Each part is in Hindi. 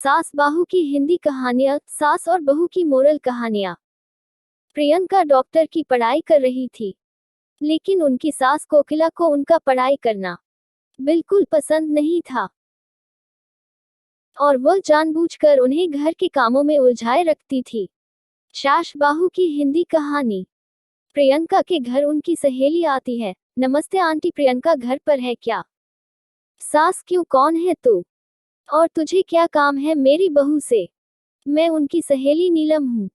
सास बहू की हिंदी कहानियाँ, सास और बहू की मोरल कहानियाँ। प्रियंका डॉक्टर की पढ़ाई कर रही थी, लेकिन उनकी सास कोकिला को उनका पढ़ाई करना बिल्कुल पसंद नहीं था और वह जानबूझकर उन्हें घर के कामों में उलझाए रखती थी। सास बहू की हिंदी कहानी। प्रियंका के घर उनकी सहेली आती है। नमस्ते आंटी, प्रियंका घर पर है क्या? सास क्यों, कौन है तू और तुझे क्या काम है मेरी बहू से? मैं उनकी सहेली नीलम हूँ।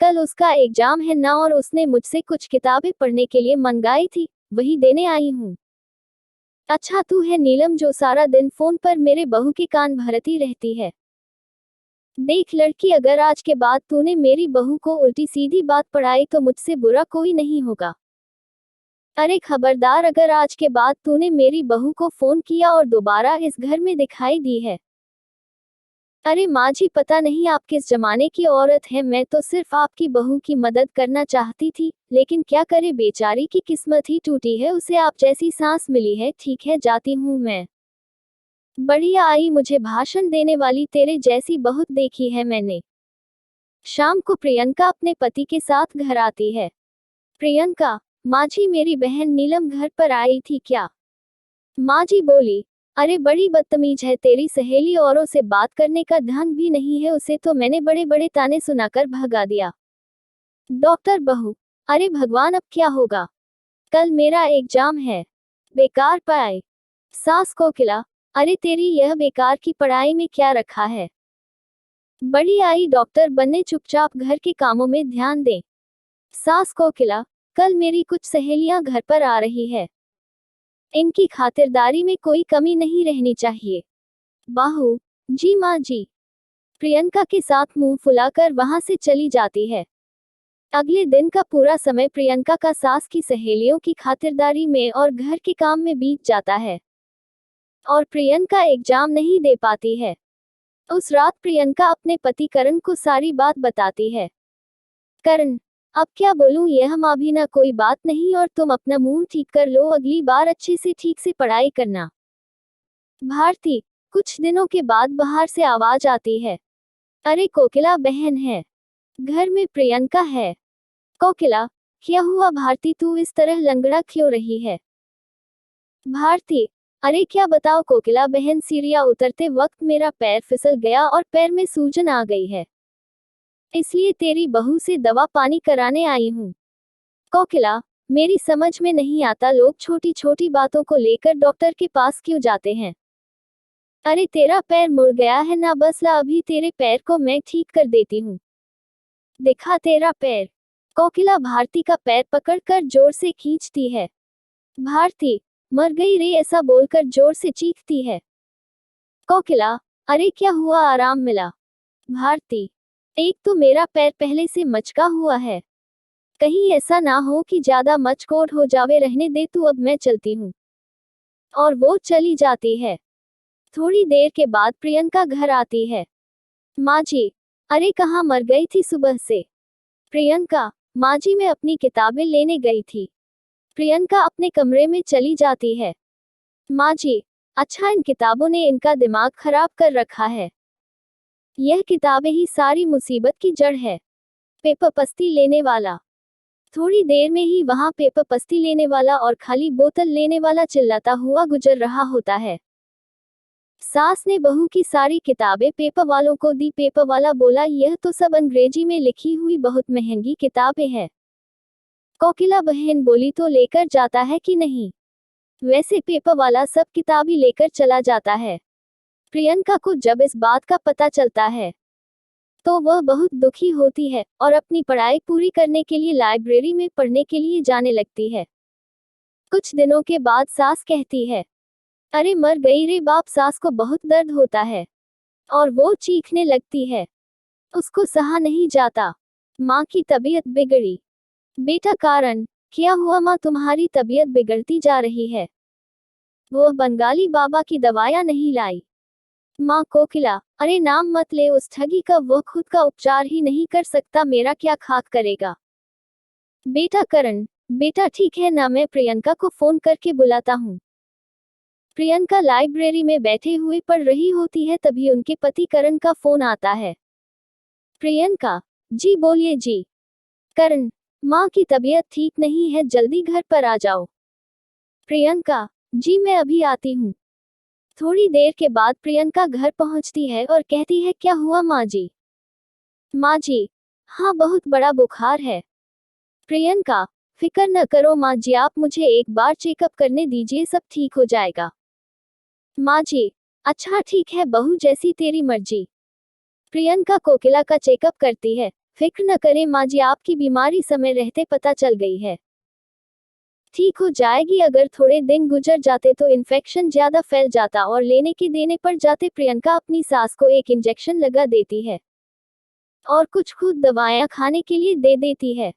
कल उसका एग्जाम है ना और उसने मुझसे कुछ किताबें पढ़ने के लिए मंगाई थी, वही देने आई हूँ। अच्छा, तू है नीलम जो सारा दिन फोन पर मेरे बहू के कान भरती रहती है? देख लड़की, अगर आज के बाद तूने मेरी बहू को उल्टी सीधी बात पढ़ाई तो मुझसे बुरा कोई नहीं होगा। अरे खबरदार, अगर आज के बाद तूने मेरी बहू को फोन किया और दोबारा इस घर में दिखाई दी है। अरे माँ जी, पता नहीं आप किस जमाने की औरत हैं, मैं तो सिर्फ आपकी बहू की मदद करना चाहती थी, लेकिन क्या करे, बेचारी की किस्मत ही टूटी है, उसे आप जैसी सास मिली है। ठीक है, जाती हूँ मैं। बढ़िया आई, मुझे भाषण देने वाली तेरे जैसी बहुत देखी है मैंने। शाम को प्रियंका अपने पति के साथ घर आती है। प्रियंका, माँ जी मेरी बहन नीलम घर पर आई थी क्या? माँ जी बोली, अरे बड़ी बदतमीज है तेरी सहेली, औरों से बात करने का ढंग भी नहीं है उसे, तो मैंने बड़े बड़े ताने सुनाकर भगा दिया। डॉक्टर बहू, अरे भगवान, अब क्या होगा? कल मेरा एग्जाम है। बेकार पढ़ाई। सास कोकिला, अरे तेरी यह बेकार की पढ़ाई में क्या रखा है? बड़ी आई डॉक्टर बनने, चुपचाप घर के कामों में ध्यान दे। सास कोकिला, कल मेरी कुछ सहेलियां घर पर आ रही है, इनकी खातिरदारी में कोई कमी नहीं रहनी चाहिए। बहू, जी माँ जी। प्रियंका के साथ मुंह फुलाकर वहां से चली जाती है। अगले दिन का पूरा समय प्रियंका का सास की सहेलियों की खातिरदारी में और घर के काम में बीत जाता है और प्रियंका एग्जाम नहीं दे पाती है। उस रात प्रियंका अपने पति करण को सारी बात बताती है। करण, अब क्या बोलूं, यह माँ भी ना कोई बात नहीं और तुम अपना मुंह ठीक कर लो, अगली बार अच्छे से ठीक से पढ़ाई करना। भारती, कुछ दिनों के बाद बाहर से आवाज आती है, अरे कोकिला बहन है, घर में प्रियंका है। कोकिला, क्या हुआ भारती, तू इस तरह लंगड़ा क्यों रही है? भारती, अरे क्या बताओ कोकिला बहन, सीढ़ियां उतरते वक्त मेरा पैर फिसल गया और पैर में सूजन आ गई है, इसलिए तेरी बहू से दवा पानी कराने आई हूँ। कोकिला, मेरी समझ में नहीं आता, लोग छोटी छोटी बातों को लेकर डॉक्टर के पास क्यों जाते हैं? अरे तेरा पैर मुड़ गया है ना, बस ला, अभी तेरे पैर को मैं ठीक कर देती हूँ। दिखा तेरा पैर। कोकिला भारती का पैर पकड़कर जोर से खींचती है। भारती, मर गई रे, ऐसा बोलकर जोर से चीखती है। कोकिला, अरे क्या हुआ, आराम मिला? भारती, एक तो मेरा पैर पहले से मचका हुआ है, कहीं ऐसा ना हो कि ज्यादा मचकोट हो जावे, रहने दे तू, अब मैं चलती हूँ। और वो चली जाती है। थोड़ी देर के बाद प्रियंका घर आती है। माँ जी, अरे कहाँ मर गई थी सुबह से? प्रियंका, माँ जी मैं अपनी किताबें लेने गई थी। प्रियंका अपने कमरे में चली जाती है। माँ जी, अच्छा, इन किताबों ने इनका दिमाग खराब कर रखा है। यह किताबें ही सारी मुसीबत की जड़ है। पेपर पस्ती लेने वाला। थोड़ी देर में ही वहां पेपर पस्ती लेने वाला और खाली बोतल लेने वाला चिल्लाता हुआ गुजर रहा होता है। सास ने बहू की सारी किताबें पेपर वालों को दी। पेपर वाला बोला, यह तो सब अंग्रेजी में लिखी हुई बहुत महंगी किताबें हैं। कोकिला बहन बोली, तो लेकर जाता है कि नहीं? वैसे पेपर वाला सब किताबी लेकर चला जाता है। प्रियंका को जब इस बात का पता चलता है तो वह बहुत दुखी होती है और अपनी पढ़ाई पूरी करने के लिए लाइब्रेरी में पढ़ने के लिए जाने लगती है। कुछ दिनों के बाद सास कहती है, अरे मर गई रे बाप, सास को बहुत दर्द होता है और वो चीखने लगती है। उसको सहा नहीं जाता। माँ की तबीयत बिगड़ी। बेटा कारण, क्या हुआ माँ, तुम्हारी तबीयत बिगड़ती जा रही है? वह बंगाली बाबा की दवाइयाँ नहीं लाई। माँ कोकिला, अरे नाम मत ले उस ठगी का, वह खुद का उपचार ही नहीं कर सकता, मेरा क्या खाक करेगा? बेटा करण, बेटा ठीक है ना, मैं प्रियंका को फोन करके बुलाता हूँ। प्रियंका लाइब्रेरी में बैठे हुए पढ़ रही होती है, तभी उनके पति करण का फोन आता है। प्रियंका: जी बोलिए जी। करण: माँ की तबीयत ठीक नहीं है, जल्दी घर पर आ जाओ। प्रियंका: जी मैं अभी आती हूँ। थोड़ी देर के बाद प्रियंका घर पहुंचती है और कहती है, क्या हुआ माँ जी? माँ जी: हाँ, बहुत बड़ा बुखार है। प्रियंका: फिक्र न करो माँ जी, आप मुझे एक बार चेकअप करने दीजिए, सब ठीक हो जाएगा। माँ जी: अच्छा ठीक है बहू, जैसी तेरी मर्जी। प्रियंका कोकिला का चेकअप करती है। फिक्र न करें माँ जी, आपकी बीमारी समय रहते पता चल गई है, ठीक हो जाएगी। अगर थोड़े दिन गुजर जाते तो इन्फेक्शन ज्यादा फैल जाता और लेने के देने पड़ जाते। प्रियंका अपनी सास को एक इंजेक्शन लगा देती है और कुछ खुद दवाएं खाने के लिए दे देती है।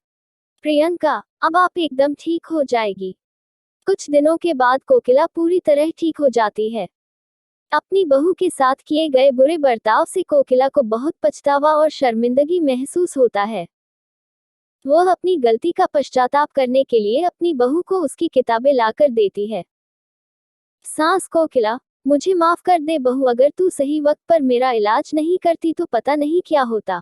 प्रियंका: अब आप एकदम ठीक हो जाएगी। कुछ दिनों के बाद कोकिला पूरी तरह ठीक हो जाती है। अपनी बहू के साथ किए गए बुरे बर्ताव से कोकिला को बहुत पछतावा और शर्मिंदगी महसूस होता है। वह अपनी गलती का पश्चाताप करने के लिए अपनी बहू को उसकी किताबें लाकर देती है। सास कोकिला: मुझे माफ कर दे बहू, अगर तू सही वक्त पर मेरा इलाज नहीं करती तो पता नहीं क्या होता।